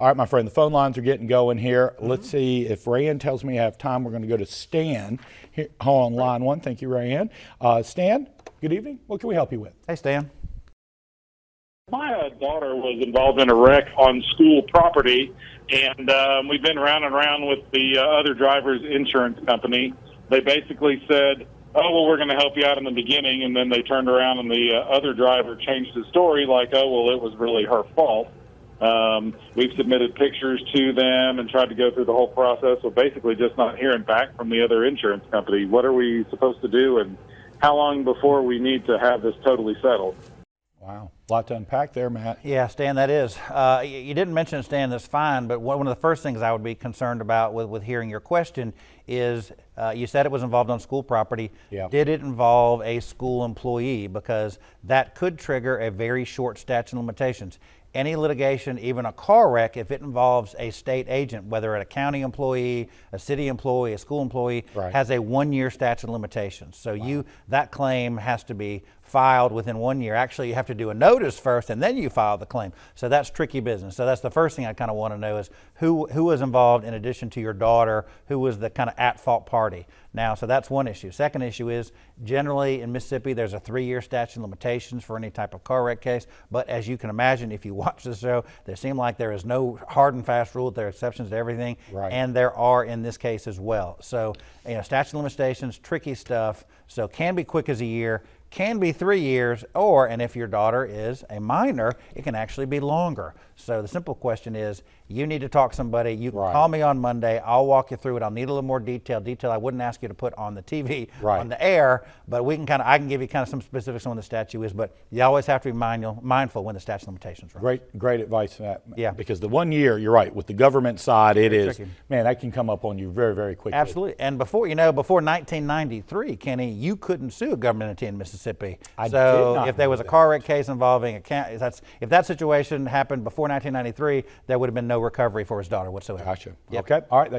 All right, my friend, the phone lines are getting going here. Let's see if Rayanne tells me I have time. We're going to go to Stan here on line one. Thank you, Rayanne. Stan, good evening. What can we help you with? Hey, Stan. My daughter was involved in a wreck on school property, and we've been round and round with the other driver's insurance company. They basically said, oh, well, we're going to help you out in the beginning, and then they turned around and the other driver changed the story like, oh, well, it was really her fault. We've submitted pictures to them and tried to go through the whole process, so basically just not hearing back from the other insurance company. What are we supposed to do, and how long before we need to have this totally settled? Wow, a lot to unpack there, Matt. Yeah, Stan, that is. You didn't mention it, Stan, that's fine, but one of the first things I would be concerned about with hearing your question is you said it was involved on school property. Yeah. Did it involve a school employee? Because that could trigger a very short statute of limitations. Any litigation, even a car wreck, if it involves a state agent, whether a county employee, a city employee, a school employee, has a 1-year statute of limitations. So that claim has to be filed within 1 year. Actually, you have to do a notice first and then you file the claim. So that's tricky business. So that's the first thing I kind of want to know is who was involved in addition to your daughter, who was the kind of at-fault party. Now, so that's one issue. Second issue is generally in Mississippi, there's a 3-year statute of limitations for any type of car wreck case. But as you can imagine, if you watch the show, there seems like there is no hard and fast rule. There are exceptions to everything. Right. And there are in this case as well. So, statute of limitations, tricky stuff. So can be quick as a year, can be 3 years, and if your daughter is a minor, it can actually be longer. So the simple question is, you need to talk to somebody. You can call me on Monday. I'll walk you through it. I'll need a little more detail I wouldn't ask you to put on the TV, on the air, but I can give you kind of some specifics on what the statute is, but you always have to be mindful when the statute of limitations runs. Great advice, Matt. Yeah. Because the 1 year, you're right, with the government side, it is, tricky. Man, that can come up on you very, very quickly. Absolutely. And before 1993, Kenny, you couldn't sue a government entity in Mississippi. So if there was a car wreck case involving if that situation happened before 1993, there would have been no recovery for his daughter whatsoever. Gotcha. Yep. Okay. All right.